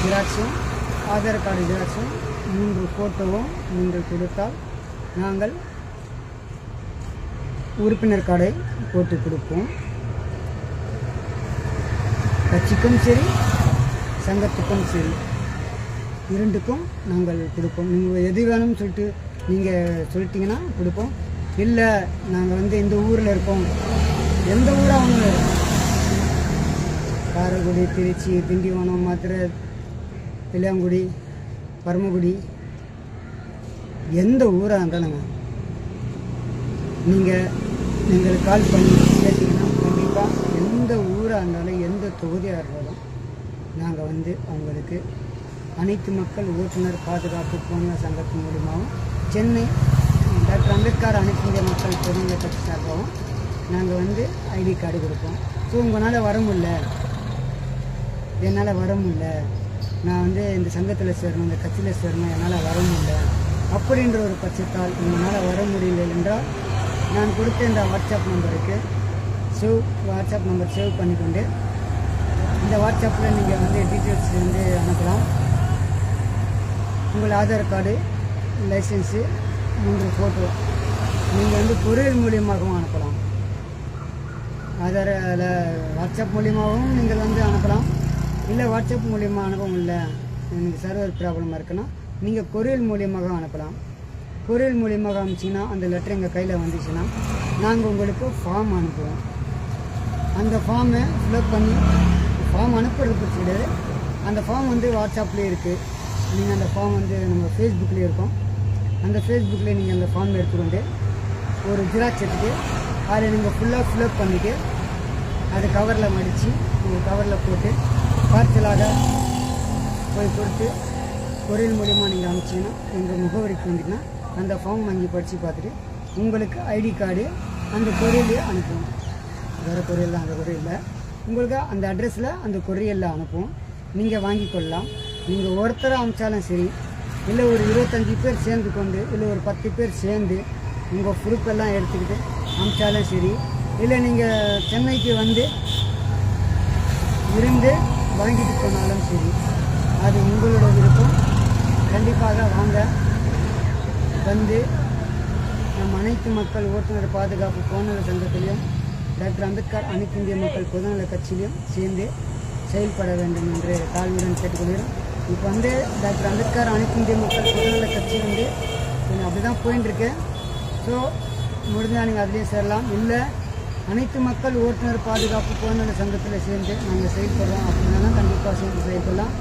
ஜெராக்ஸும் Aadhaar card ஜெராக்ஸும் 3 ஃபோட்டோவும் நீங்கள் கொடுத்தால் நாங்கள் உறுப்பினர் கார்டை போட்டு கொடுப்போம். கட்சிக்கும் சரி சங்கத்துக்கும் சரி இரண்டுக்கும் நாங்கள் கொடுப்போம். நீங்கள் எது வேணும்னு சொல்லிட்டு நீங்கள் சொல்லிட்டீங்கன்னா கொடுப்போம். இல்லை நாங்கள் இந்த ஊரில் இருக்கோம், எந்த ஊராக அவங்க இருக்கோம், காரைக்குடி, திருச்சி, திண்டிவனம், மதுரை, பிள்ளையாங்குடி, பரமக்குடி, எந்த ஊராக இருந்தாலுங்க நீங்கள் எங்களுக்கு கால் பண்ணி கேட்டிங்கன்னா கண்டிப்பாக எந்த ஊராக இருந்தாலும் எந்த தொகுதியாக இருந்தாலும் நாங்கள் அவங்களுக்கு அனைத்து மக்கள் ஓட்டுநர் பாதுகாப்பு பொதுநல சங்கத்தின் மூலியமாகவும் சென்னை டாக்டர் அம்பேத்கர் அனைத்து இந்திய மக்கள் பொதுநல கட்சி சார்பாகவும் நாங்கள் ஐடி கார்டு கொடுப்போம். ஸோ உங்களால் வர முடியல, என்னால் வர முடியல, நான் இந்த சங்கத்தில் சேரணும், இந்த கட்சியில் சேரணும், என்னால் வர முடியல அப்படின்ற ஒரு பட்சத்தால் உங்களால் வர முடியல என்றால் நான் கொடுத்த இந்த வாட்ஸ்அப் நம்பருக்கு வாட்ஸ்அப் நம்பர் சேவ் பண்ணிக்கொண்டு இந்த வாட்ஸ்அப்பில் நீங்கள் டீட்டெயில்ஸ் அனுப்பலாம். உங்கள் ஆதார் கார்டு, லைசன்ஸு, 3 ஃபோட்டோ நீங்கள் கொரியர் மூலியமாகவும் அனுப்பலாம். ஆதாரில் வாட்ஸ்அப் மூலியமாகவும் நீங்கள் அனுப்பலாம். இல்லை வாட்ஸ்அப் மூலியமாக அனுப்ப முடியல, எனக்கு சர்வர் ப்ராப்ளமாக இருக்குன்னா நீங்கள் கொரியர் மூலியமாக அனுப்பலாம். கொரியர் மூலியமாக அனுப்பிச்சிங்கன்னா அந்த லெட்டர் எங்கள் கையில் வந்துச்சுன்னா நாங்கள் உங்களுக்கு ஃபார்ம் அனுப்புவோம். அந்த ஃபார்மை ஃபில்அப் பண்ணி ஃபார்ம் அனுப்புறது பற்றி கிடையாது, அந்த ஃபார்ம் வாட்ஸ்அப்லேயே இருக்குது. நீங்கள் அந்த ஃபார்ம் நம்ம ஃபேஸ்புக்லேயே இருக்கும், அந்த ஃபேஸ்புக்கில் நீங்கள் அந்த ஃபார்ம் எடுத்துக்கொண்டு ஒரு ஜெராக்ஸ் எடுத்துட்டு அதில் நீங்கள் ஃபுல்லாக ஃபில்அப் பண்ணிவிட்டு அதை கவரில் மடித்து உங்கள் கவரில் போட்டு பார்சலாக போய் கொடுத்து கொரியர் மூலிமா நீங்கள் அனுப்பிச்சிங்கன்னா எங்கள் முகவரிக்கு வந்துட்டுனா அந்த ஃபார்ம் வாங்கி படித்து பார்த்துட்டு உங்களுக்கு ஐடி கார்டு அந்த கொரியர்லேயே அனுப்புவோம். வேறு கொரியரில் அந்த கொரியரில் உங்களுக்கு அந்த அட்ரஸில் அந்த கொரியரில் அனுப்புவோம். நீங்கள் வாங்கி கொள்ளலாம். நீங்கள் ஒருத்தரை அனுப்பிச்சாலும் சரி, இல்லை ஒரு 25 பேர் சேர்ந்து கொண்டு, இல்லை ஒரு 10 பேர் சேர்ந்து உங்கள் ப்ரூஃப் எல்லாம் எடுத்துக்கிட்டு அனுப்பிச்சாலும் சரி, இல்லை நீங்கள் சென்னைக்கு இருந்து வாங்கிட்டு போனாலும் சரி, அது உங்களோட விருப்பம். கண்டிப்பாக வாங்க, நம் அனைத்து மக்கள் ஓட்டுநர் பாதுகாப்பு பொதுநல சங்கத்திலையும் டாக்டர் அம்பேத்கர் அனைத்து இந்திய மக்கள் பொதுநல கட்சியிலையும் சேர்ந்து செயல்பட வேண்டும் என்று தாழ்மையுடன் கேட்டுக்கொள்கிறோம். இப்போ டாக்டர் அம்பேத்கர் அனைத்து இந்திய மக்கள் பொதுநல கட்சி கொஞ்சம் அப்படி தான் போயின்ட்டுருக்கு. ஸோ முடிஞ்சால் நீங்கள் அதுலேயும் சேரலாம். இல்லை அனைத்து மக்கள் ஓட்டுநர் பாதுகாப்பு பொதுநல சங்கத்தில் சேர்ந்து நாங்கள் செயல்படுறோம் அப்படின்னா கண்டிப்பாக சேர்ந்து செயல்படலாம்.